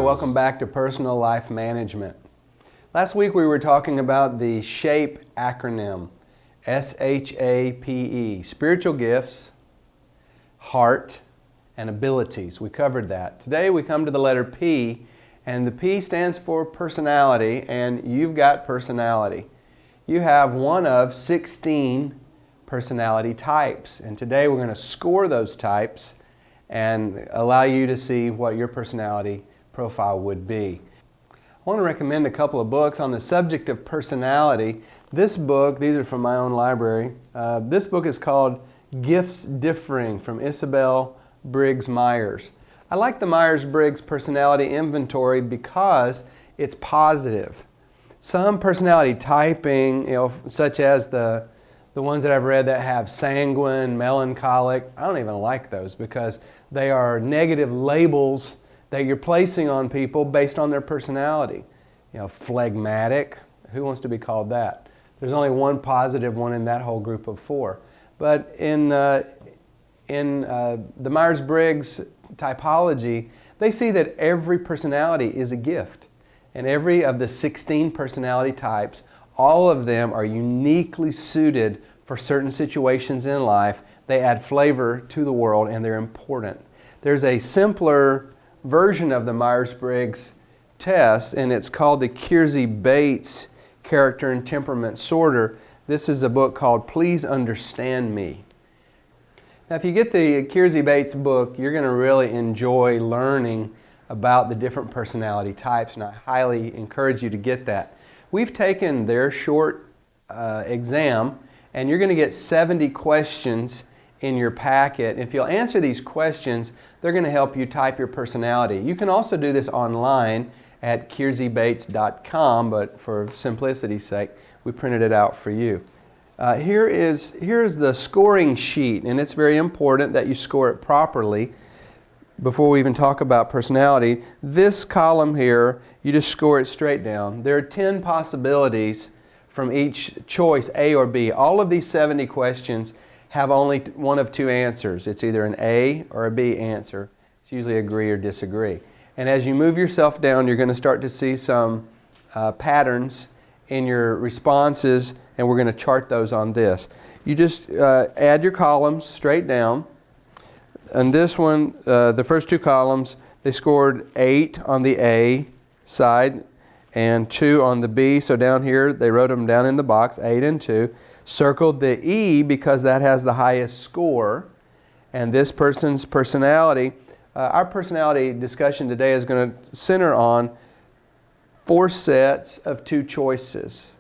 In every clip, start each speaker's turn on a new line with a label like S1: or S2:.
S1: welcome back to Personal Life Management. Last week we were talking about the SHAPE acronym, S-H-A-P-E, spiritual gifts, heart, and abilities. We covered that. Today we come to the letter P, and the P stands for personality, and you've got personality. You have one of 16 personality types, and today we're going to score those types and allow you to see what your personality profile would be. I want to recommend a couple of books on the subject of personality. This book, these are from my own library, this book is called Gifts Differing from Isabel Briggs Myers. I like the Myers-Briggs personality inventory because it's positive. Some personality typing, such as the ones that I've read that have sanguine, melancholic, I don't even like those because they are negative labels that you're placing on people based on their personality. Phlegmatic, who wants to be called that? There's only one positive one in that whole group of four. But in the Myers-Briggs typology, they see that every personality is a gift. And every of the 16 personality types, all of them are uniquely suited for certain situations in life. They add flavor to the world and they're important. There's a simpler version of the Myers-Briggs test, and it's called the Kiersey-Bates Character and Temperament Sorter. This is a book called Please Understand Me. Now, if you get the Kiersey-Bates book, you're going to really enjoy learning about the different personality types, and I highly encourage you to get that. We've taken their short exam, and you're going to get 70 questions in your packet. If you'll answer these questions, they're going to help you type your personality. You can also do this online at kierseybates.com, but for simplicity's sake, we printed it out for you. Here's the scoring sheet, and it's very important that you score it properly before we even talk about personality. This column here, you just score it straight down. There are 10 possibilities from each choice, A or B. All of these 70 questions have only one of two answers. It's either an A or a B answer. It's usually agree or disagree. And as you move yourself down, you're going to start to see some patterns in your responses, and we're going to chart those on this. You just add your columns straight down. And this one, the first two columns, they scored 8 on the A side and 2 on the B. So down here, they wrote them down in the box, 8 and 2. Circled the E because that has the highest score. And this person's personality, our personality discussion today is going to center on 4 sets of 2 choices.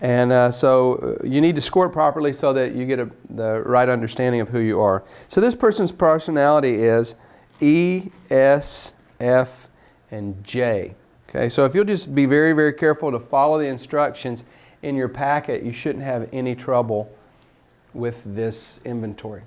S1: And so you need to score it properly so that you get the right understanding of who you are. So this person's personality is E, S, F, and J. Okay, so if you'll just be very, very careful to follow the instructions in your packet, you shouldn't have any trouble with this inventory.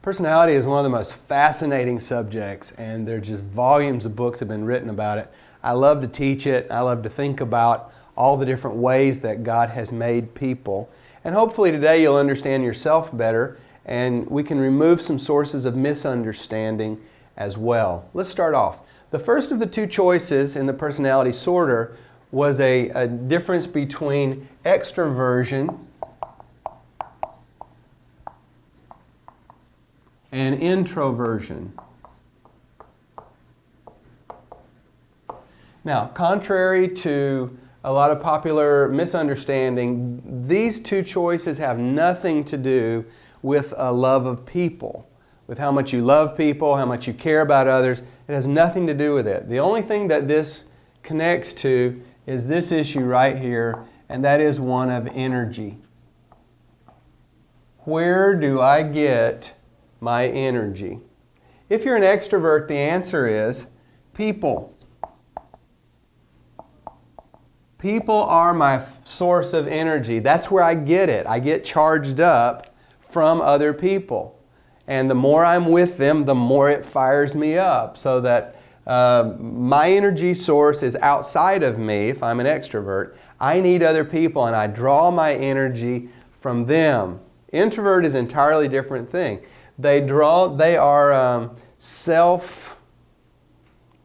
S1: Personality is one of the most fascinating subjects, and there's just volumes of books have been written about it. I love to teach it. I love to think about all the different ways that God has made people. And hopefully today you'll understand yourself better, and we can remove some sources of misunderstanding as well. Let's start off. The first of the 2 choices in the personality sorter was a difference between extroversion and introversion. Now, contrary to a lot of popular misunderstanding, these 2 choices have nothing to do with a love of people, with how much you love people, how much you care about others. It has nothing to do with it. The only thing that this connects to is this issue right here, and that is one of energy. Where do I get my energy? If you're an extrovert, the answer is people. People are my source of energy. That's where I get it. I get charged up from other people. And the more I'm with them, the more it fires me up. So that my energy source is outside of me if I'm an extrovert. I need other people and I draw my energy from them. Introvert is an entirely different thing. They are self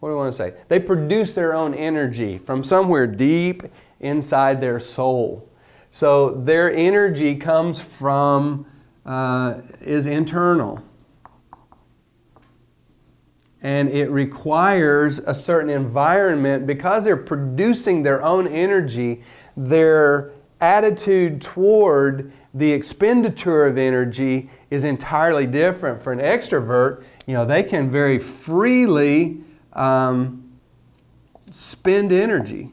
S1: what do I want to say? They produce their own energy from somewhere deep inside their soul. So their energy comes from, is internal. And it requires a certain environment. Because they're producing their own energy, their attitude toward the expenditure of energy is entirely different. For an extrovert, they can very freely spend energy.